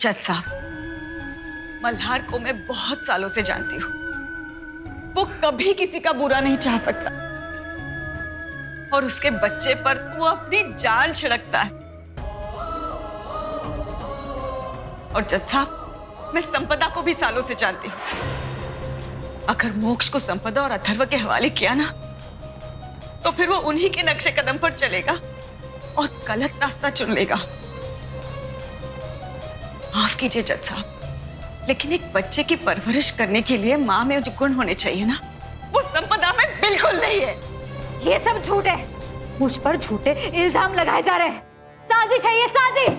जज साहब, मल्हार को मैं बहुत सालों से जानती हूँ। वो कभी किसी का बुरा नहीं चाह सकता और उसके बच्चे पर तो वो अपनी जान छिड़कता है। और जज साहब, मैं संपदा को भी सालों से जानती हूँ। अगर मोक्ष को संपदा और अथर्व के हवाले किया ना, तो फिर वो उन्हीं के नक्शे कदम पर चलेगा और गलत रास्ता चुन लेगा। माफ कीजिए जज साहब, लेकिन एक बच्चे की परवरिश करने के लिए माँ में जो गुण होने चाहिए ना, वो संपदा में बिल्कुल नहीं है। ये सब झूठ है। मुझ पर झूठे इल्जाम लगाए जा रहे हैं। साजिश है ये, साजिश।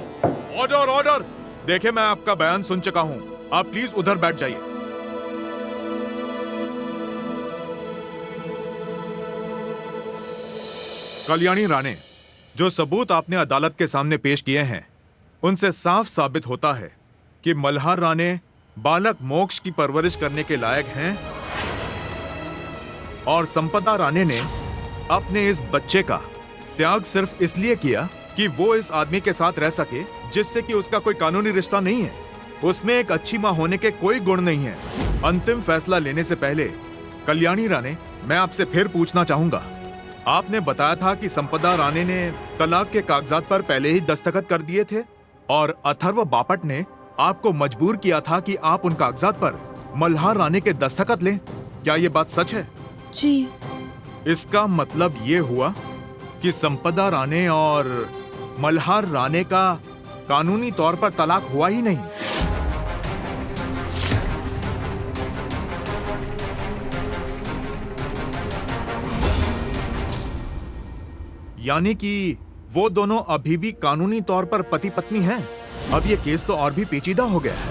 Order order. देखिए, मैं आपका बयान सुन चुका हूँ, आप प्लीज उधर बैठ जाइए। कल्याणी राणे, जो सबूत आपने अदालत के सामने पेश किए हैं, उनसे साफ साबित होता है कि मल्हार राणे बालक मोक्ष की परवरिश करने के लायक हैं और संपदा राणे ने अपने इस बच्चे का त्याग सिर्फ इसलिए किया कि वो इस आदमी के साथ रह सके जिससे कि उसका कोई कानूनी रिश्ता नहीं है। उसमें एक अच्छी मां होने के कोई गुण नहीं है। अंतिम फैसला लेने से पहले कल्याणी राणे, मैं आपसे फिर पूछना चाहूंगा, आपने बताया था कि संपदा राणे ने तलाक के कागजात पर पहले ही दस्तखत कर दिए थे और अथर्व बापट ने आपको मजबूर किया था कि आप उन कागजात पर मल्हार राणे के दस्तखत लें। क्या ये बात सच है? जी। इसका मतलब ये हुआ कि संपदा राणे और मल्हार राणे का कानूनी तौर पर तलाक हुआ ही नहीं। यानी कि वो दोनों अभी भी कानूनी तौर पर पति पत्नी हैं। अब ये केस तो और भी पेचीदा हो गया है।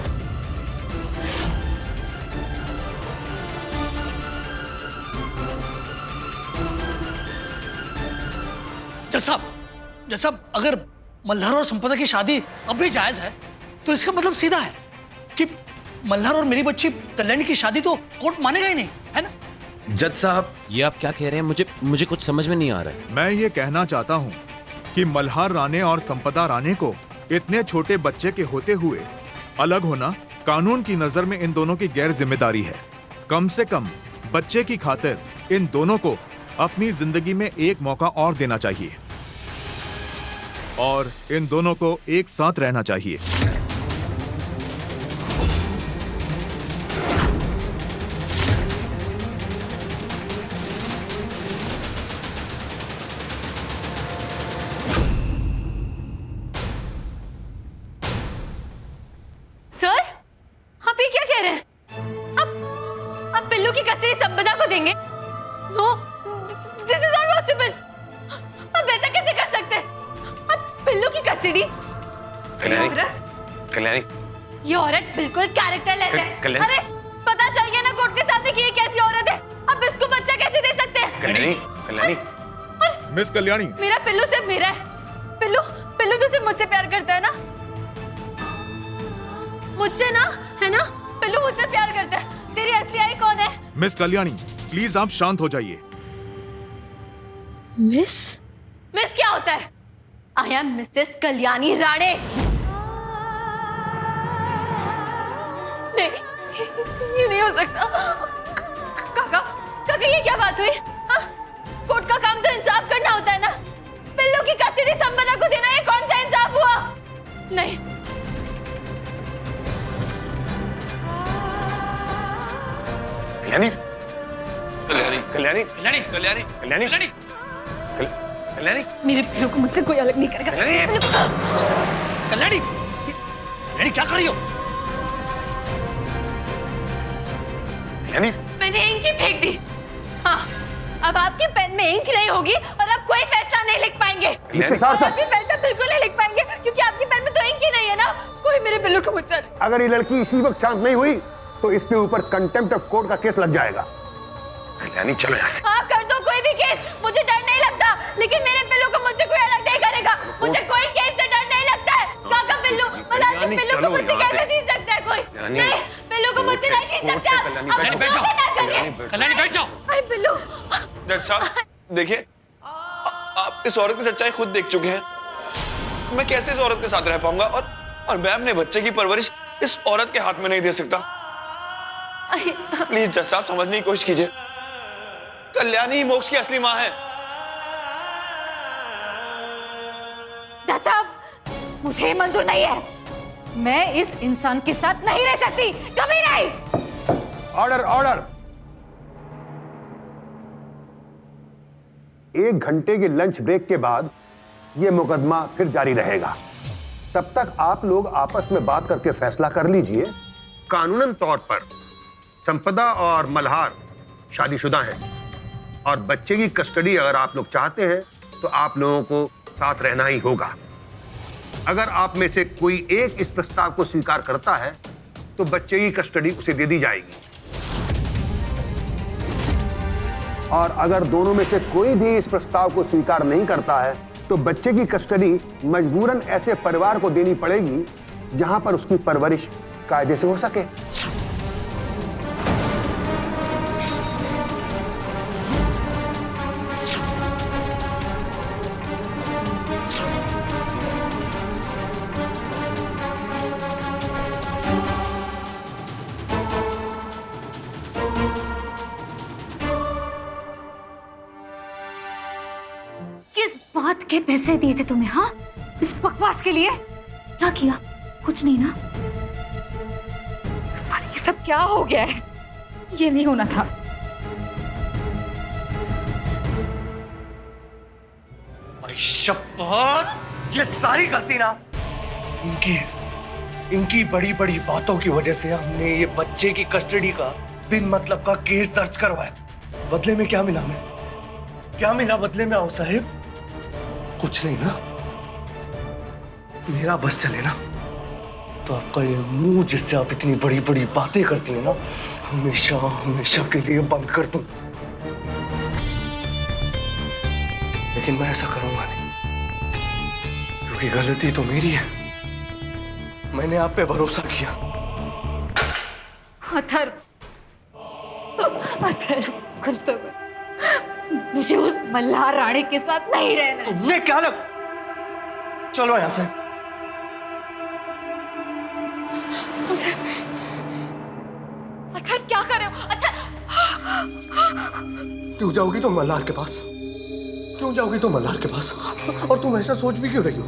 जज साहब, अगर मल्हार और संपदा की शादी अब भी जायज है तो इसका मतलब सीधा है कि मल्हार और मेरी बच्ची कल्याणी की शादी तो कोर्ट मानेगा ही नहीं, है ना? जज साहब, ये आप क्या कह रहे हैं? मुझे कुछ समझ में नहीं आ रहा है। मैं ये कहना चाहता हूँ कि मल्हार राणे और संपदा राणे को इतने छोटे बच्चे के होते हुए अलग होना कानून की नजर में इन दोनों की गैर जिम्मेदारी है। कम से कम बच्चे की खातिर इन दोनों को अपनी जिंदगी में एक मौका और देना चाहिए और इन दोनों को एक साथ रहना चाहिए। सर, आप ये क्या कह रहे हैं? आप पिल्लू की कस्टडी संपदा को देंगे? No, this is not possible. आप ऐसा कैसे कर सकते हैं? आप पिल्लू की कस्टडी? कल्याणी, ये औरत बिल्कुल कैरेक्टरलेस है। कल्याणी। अरे, पता चल गया ना कोर्ट के सामने कि ये कैसी औरत है। आप इसको बच्चा कैसे दे सकते हैं? कल्याणी, मिस कल्याणी, मेरा पिल्लू सिर्फ मेरा है। पिल्लू तो सिर्फ मुझसे प्यार करता है ना? मुझसे ना, है ना? पिल्लू मुझसे प्यार करता है। तेरी असली आई कौन है? मिस कल्याणी, प्लीज आप शांत हो जाइए। मिस क्या होता है? I am Mrs Kalyani Rane. नहीं, ये नहीं हो सकता। काका, ये क्या बात हुई? हाँ? कोर्ट का काम तो इंसाफ करना होता है ना? पिल्लू की कस्टडी संपदा को देना, ये कौन सा इंसाफ हुआ? नहीं। कल्याणी, कल्याणी, कल्याणी, कल्याणी, कल्याणी, कल्याणी, कल्याणी, कल्याणी, मेरे पिल्लू को मुझसे कोई अलग नहीं करेगा। कल्याणी, कल्याणी, कल्याणी क्या कर रही हो? कल्याणी, मैंने इंक ही फेंक दी। हाँ, अब आपके पेन में इंक नहीं होगी और आप कोई फैसला नहीं लिख पाएंगे। आप भी फैसला बिल्कुल नहीं लिख पाएंगे क्योंकि आपके पेन में तो इंक ही नहीं है ना। कोई मेरे पिल्लू को मुझसे। अगर ये लड़की इसी वक्त शांत नहीं हुई तो इसके ऊपर कंटेम्प्ट ऑफ कोर्ट का केस लग जाएगा। कल्याणी, चलो यहाँ से। हाँ, कर दो कोई भी केस, मुझे डर नहीं लगता, लेकिन मेरे पिल्लू को मुझसे कोई अलग नहीं करेगा। मुझे कोई केस से डर नहीं लगता है। काका, पिल्लू, मल्हार के पिल्लू को मुझसे कैसे जीत सकता है कोई? नहीं, पिल्लू को मुझसे नहीं जीत सकता। कल्याणी, बैठ जाओ। कल्याणी, बैठ जाओ। हाय पिल्लू। जज साहब, देखिए, आप इस औरत की सच्चाई खुद देख चुके हैं। मैं कैसे इस औरत के साथ रह पाऊंगा? और मैं अपने बच्चे की परवरिश इस औरत के हाथ में नहीं दे सकता। प्लीज जज साहब समझने की कोशिश कीजिए, कल्याणी ही मोक्ष की असली मां है। जज साहब, मुझे ये मंजूर नहीं है। मैं इस इंसान के साथ नहीं रह सकती, कभी नहीं। Order order. 1 घंटे के लंच ब्रेक के बाद यह मुकदमा फिर जारी रहेगा। तब तक आप लोग आपस में बात करके फैसला कर लीजिए। कानूनन तौर पर संपदा और मल्हार शादीशुदा हैं और बच्चे की कस्टडी अगर आप लोग चाहते हैं तो आप लोगों को साथ रहना ही होगा। अगर आप में से कोई एक इस प्रस्ताव को स्वीकार करता है तो बच्चे की कस्टडी उसे दे दी जाएगी, और अगर दोनों में से कोई भी इस प्रस्ताव को स्वीकार नहीं करता है तो बच्चे की कस्टडी मजबूरन ऐसे परिवार को देनी पड़ेगी जहां पर उसकी परवरिश कायदे से हो सके। किस बात के पैसे दिए थे तुम्हें? हाँ, इस बकवास के लिए क्या किया? कुछ नहीं ना? पर ये सब क्या हो गया है? ये नहीं होना था। शपथ, ये सारी गलती ना इनकी बड़ी बड़ी बातों की वजह से हमने ये बच्चे की कस्टडी का बिन मतलब का केस दर्ज करवाया। बदले में क्या मिला हमें? क्या मिला बदले में? आओ साहिब, कुछ नहीं ना। मेरा बस चले ना तो आपका ये मुंह जिससे आप इतनी बड़ी बड़ी बातें करती हैं ना, हमेशा हमेशा के लिए बंद कर दूं। लेकिन मैं ऐसा करूंगा नहीं, क्योंकि गलती तो मेरी है। मैंने आप पे भरोसा किया। अथर्व, अथर्व, कुछ तो कर। मुझे उस मल्हार रानी के साथ नहीं रहना। तुमने क्या लग? चलो यहां से। अथर्व, क्या कर रहे हो? अच्छा, क्यों जाओगी तुम मल्हार के पास? क्यों जाओगी तुम मल्हार के पास? और तुम ऐसा सोच भी क्यों रही हो?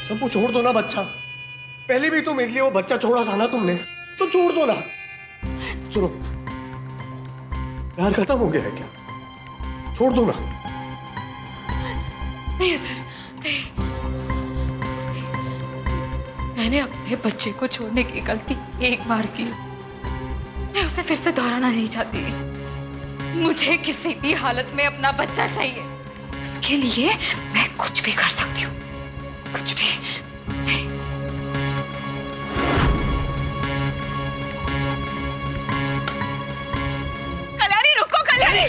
सबको छोड़ दो ना बच्चा। पहले भी तो मेरे लिए वो बच्चा छोड़ा था ना तुमने, तो छोड़ दो ना। सुनो, प्यार खत्म हो गया है क्या? छोड़ दो ना। नहीं अथर्व, नहीं। मैंने अपने बच्चे को छोड़ने की गलती एक बार की, मैं उसे फिर से दोहराना नहीं चाहती। मुझे किसी भी हालत में अपना बच्चा चाहिए। उसके लिए मैं कुछ भी कर सकती हूँ, कुछ भी। कल्याणी रुको, कल्याणी।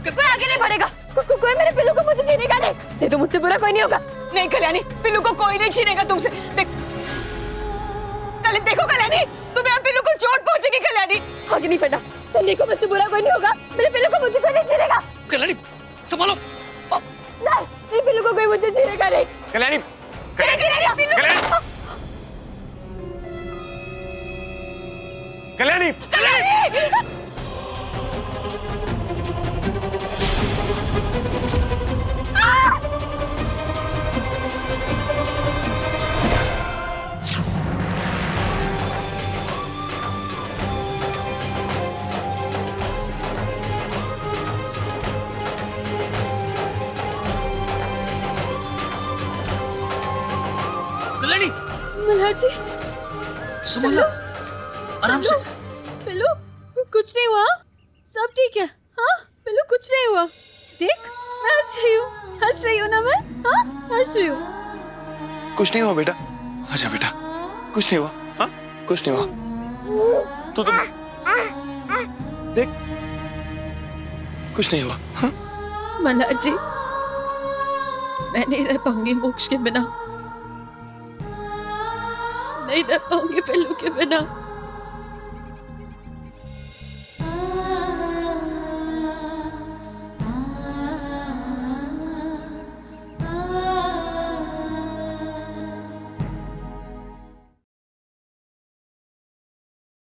कोई आगे नहीं बढ़ेगा। कोई मेरे पिल्लू को मुझे जीने का नहीं तो मुझसे बुरा कोई नहीं होगा। नहीं कल्याणी, पिल्लू को कोई नहीं छीनेगा तुमसे। देखो कल्याणी, तुम्हें अब पिल्लू को चोट पहुंचेगी। कल्याणी आगे नहीं बढ़ना। तन्नी को मुझसे बुरा कोई नहीं होगा। मेरे पिल्लू को मुझे कोई नहीं छीनेगा। कल्याणी, संभालो। नहीं, मेरे पिल्लू को कोई मुझे छीनेगा नहीं। कल्याणी, कल्याणी, कल्याणी। कल्याणी, मल्हार जी, संभालो, आराम से। पिल्लू, कुछ नहीं हुआ, सब ठीक है। हाँ पिल्लू, कुछ नहीं हुआ। देख, हंस रही हूँ ना मैं। हाँ, हंस रही हूँ। कुछ नहीं हुआ बेटा, अच्छा बेटा, कुछ नहीं हुआ। हाँ, कुछ नहीं हुआ। तू तो देख, कुछ नहीं हुआ। हाँ? मल्हार जी, मैं नहीं रह पाऊंगी मोक्ष के बिना, नहीं रह पाऊंगी पिल्लू के बिना।